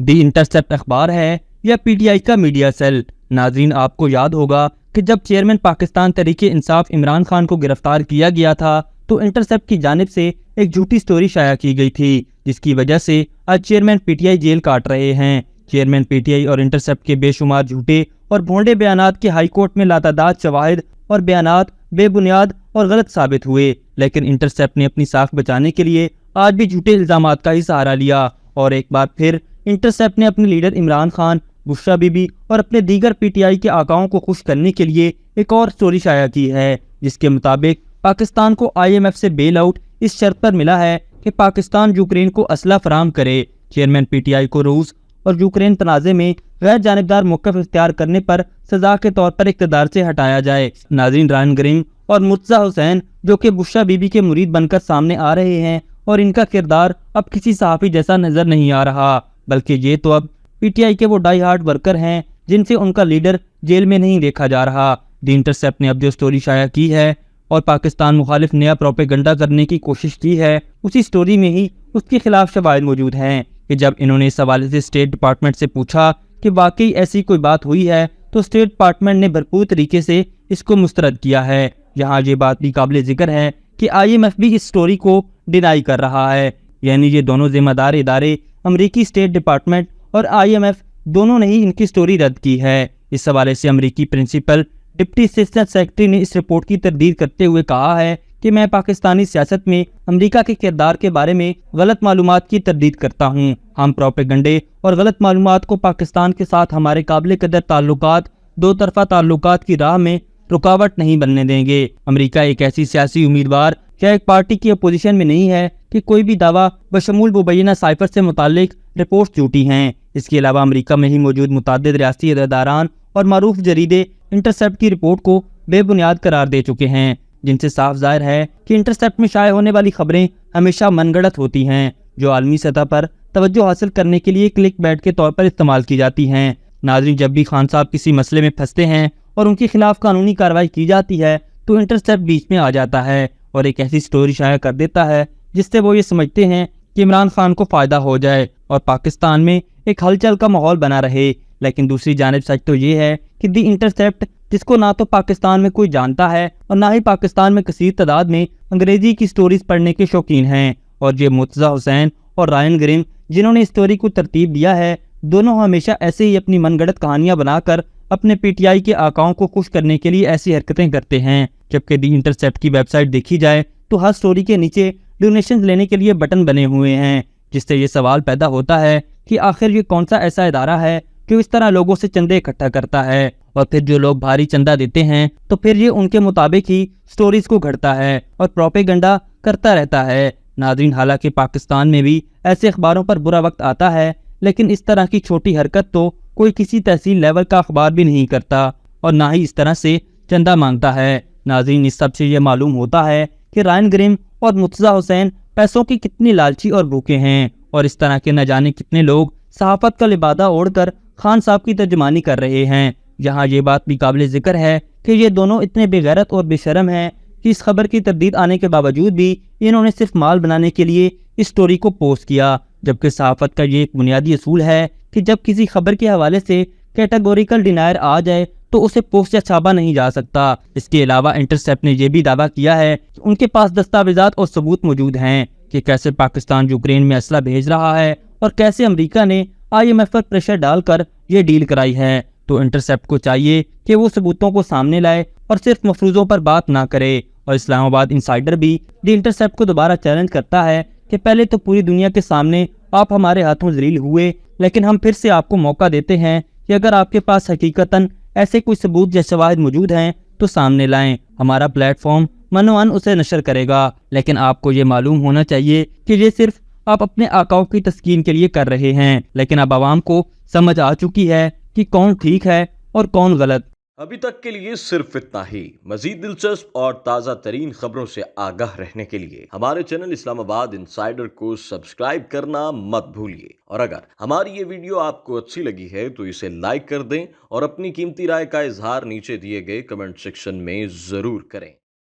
دی intercept अखबार है या पीटीआई का मीडिया सेल। नाजरीन, आपको याद होगा कि जब चेयरमैन पाकिस्तान तहरीके इंसाफ इमरान खान को गिरफ्तार किया गया था तो इंटरसेप्ट की जानिब से एक झूठी स्टोरी शाया की गई थी, जिसकी वजह से आज चेयरमैन पीटीआई जेल काट रहे हैं। चेयरमैन पीटीआई और इंटरसेप्ट के बेशुमार झूठे और भोंडे बयानात के हाई कोर्ट में लातादाद शवाहिद और बयानात बेबुनियाद और गलत साबित हुए, लेकिन इंटरसेप्ट ने अपनी साख बचाने के लिए आज भी झूठे इल्जामात का ही सहारा लिया और एक बार फिर इंटरसेप्ट ने अपने लीडर इमरान खान, बुशरा बीबी और अपने दीगर पीटीआई के आकाओं को खुश करने के लिए एक और स्टोरी शाया की है, जिसके मुताबिक पाकिस्तान को आईएमएफ से बेल आउट इस शर्त पर मिला है कि पाकिस्तान यूक्रेन को असला फराहम करे। चेयरमैन पीटीआई को रूस और यूक्रेन तनाज़े में गैर जानिबदार मौक़िफ़ इख्तियार करने पर सजा के तौर पर इक़्तिदार से हटाया जाए। नाज़रीन, रायन ग्रिम और मुर्तज़ा हुसैन जो कि बुशरा बीबी के मुरीद बनकर सामने आ रहे हैं और इनका किरदार अब किसी सहाफ़ी जैसा नज़र नहीं आ रहा, बल्कि ये तो अब पीटीआई के वो डाई हार्ड वर्कर हैं जिनसे उनका लीडर जेल में नहीं देखा जा रहा। दी इंटरसेप्ट ने अब जो स्टोरी शाया की है और पाकिस्तान मुखालिफ नया प्रोपेगंडा करने की कोशिश की है, उसी स्टोरी में ही उसके खिलाफ शवाहिद मौजूद हैं कि जब इन्होंने इस हवाले से स्टेट डिपार्टमेंट से पूछा कि वाकई ऐसी कोई बात हुई है तो स्टेट डिपार्टमेंट ने भरपूर तरीके से इसको मुस्तरद किया है। यहाँ ये बात भी काबिल जिक्र है कि आईएमएफ भी इस स्टोरी को डिनाई कर रहा है, यानी ये दोनों जिम्मेदार इदारे अमरीकी स्टेट डिपार्टमेंट और आईएमएफ दोनों ने ही इनकी स्टोरी रद्द की है। इस हवाले से अमरीकी प्रिंसिपल डिप्टी असिस्टेंट सेक्रेटरी ने इस रिपोर्ट की तरदीद करते हुए कहा है कि मैं पाकिस्तानी सियासत में अमेरिका के किरदार के बारे में गलत मालूमात की तरदीद करता हूँ। हम प्रोपेगंडे और गलत मालूमात को पाकिस्तान के साथ हमारे काबिल कदर ताल्लुकात, दो तरफा ताल्लुकात की राह में रुकावट नहीं बनने देंगे। अमेरिका एक ऐसी सियासी उम्मीदवार या एक पार्टी की अपोजिशन में नहीं है कि कोई भी दावा बशमूल मुबैना साइफर से मुतालिक रिपोर्ट झूठी हैं। इसके अलावा अमेरिका में ही मौजूद मुतादिद रियासती अदारान और मारूफ जरीदे इंटरसेप्ट की रिपोर्ट को बेबुनियाद करार दे चुके हैं, जिनसे साफ जाहिर है कि इंटरसेप्ट में शाये होने वाली खबरें हमेशा मनगढ़ंत होती हैं, जो आलमी सतह पर तवज्जो हासिल करने के लिए क्लिक बैट के तौर पर इस्तेमाल की जाती हैं। नाज़रीन, जब भी खान साहब किसी मसले में फंसते हैं और उनके खिलाफ कानूनी कार्रवाई की जाती है तो इंटरसेप्ट बीच में आ जाता है और एक ऐसी स्टोरी शाया कर देता है जिससे वो ये समझते हैं कि इमरान खान को फ़ायदा हो जाए और पाकिस्तान में एक हलचल का माहौल बना रहे। लेकिन दूसरी जानिब सच तो ये है कि दी इंटरसेप्ट, जिसको ना तो पाकिस्तान में कोई जानता है और ना ही पाकिस्तान में कसीर तादाद में अंग्रेजी की स्टोरीज पढ़ने के शौकीन हैं, और ये मुर्तज़ा हुसैन और रायन ग्रिम जिन्होंने इस स्टोरी को तरतीब दिया है, दोनों हमेशा ऐसे ही अपनी मनगढ़ंत कहानियां बनाकर अपने पीटीआई के आकाओं को खुश करने के लिए ऐसी हरकतें करते हैं। जबकि दी इंटरसेप्ट की वेबसाइट देखी जाए तो हर स्टोरी के नीचे डोनेशन लेने के लिए बटन बने हुए हैं, जिससे ये सवाल पैदा होता है कि आखिर ये कौन सा ऐसा इदारा है जो इस तरह लोगों से चंदे इकट्ठा करता है, और फिर जो लोग भारी चंदा देते हैं तो फिर ये उनके मुताबिक ही स्टोरीज को घड़ता है और प्रोपेगंडा करता रहता है। नाज़रीन, हालांकि पाकिस्तान में भी ऐसे अखबारों पर बुरा वक्त आता है, लेकिन इस तरह की छोटी हरकत तो कोई किसी तहसील लेवल का अखबार भी नहीं करता और ना ही इस तरह से चंदा मांगता है। नाज़रीन, इस सब से ये मालूम होता है कि रायन ग्रिम और मुर्तज़ा हुसैन पैसों की कितनी लालची और भूखे हैं, और इस तरह के न जाने कितने लोग सहाफत का लिबादा ओढ़कर खान साहब की तर्जमानी कर रहे हैं। यहाँ ये बात भी काबिल जिक्र है कि ये दोनों इतने बेगैरत और बेशरम हैं कि इस खबर की तरदीद आने के बावजूद भी इन्होंने सिर्फ माल बनाने के लिए इस स्टोरी को पोस्ट किया, जबकि सहाफत का ये एक बुनियादी असूल है कि जब किसी खबर के हवाले से कैटेगोरिकल डिनायर आ जाए तो उसे पोस्ट या छापा नहीं जा सकता। इसके अलावा इंटरसेप्ट ने यह भी दावा किया है कि उनके पास दस्तावेजात और सबूत मौजूद हैं कि कैसे पाकिस्तान यूक्रेन में असला भेज रहा है और कैसे अमेरिका ने आईएमएफ पर प्रेशर डालकर ये डील कराई है। तो इंटरसेप्ट को चाहिए कि वो सबूतों को सामने लाए और सिर्फ मफरूजों पर बात ना करे। और इस्लामाबाद इंसाइडर भी दी इंटरसेप्ट को दोबारा चैलेंज करता है कि पहले तो पूरी दुनिया के सामने आप हमारे हाथों जलील हुए, लेकिन हम फिर से आपको मौका देते हैं कि अगर आपके पास हकीकतन ऐसे कोई सबूत या शवाहिद मौजूद हैं तो सामने लाएं। हमारा प्लेटफॉर्म मनोअन उसे नशर करेगा, लेकिन आपको ये मालूम होना चाहिए कि ये सिर्फ आप अपने आकाओं की तस्कीन के लिए कर रहे हैं, लेकिन अब आवाम को समझ आ चुकी है कि कौन ठीक है और कौन गलत। अभी तक के लिए सिर्फ इतना ही। मजीद दिलचस्प और ताज़ा तरीन खबरों से आगाह रहने के लिए हमारे चैनल इस्लामाबाद इंसाइडर को सब्सक्राइब करना मत भूलिए, और अगर हमारी ये वीडियो आपको अच्छी लगी है तो इसे लाइक कर दें और अपनी कीमती राय का इजहार नीचे दिए गए कमेंट सेक्शन में जरूर करें।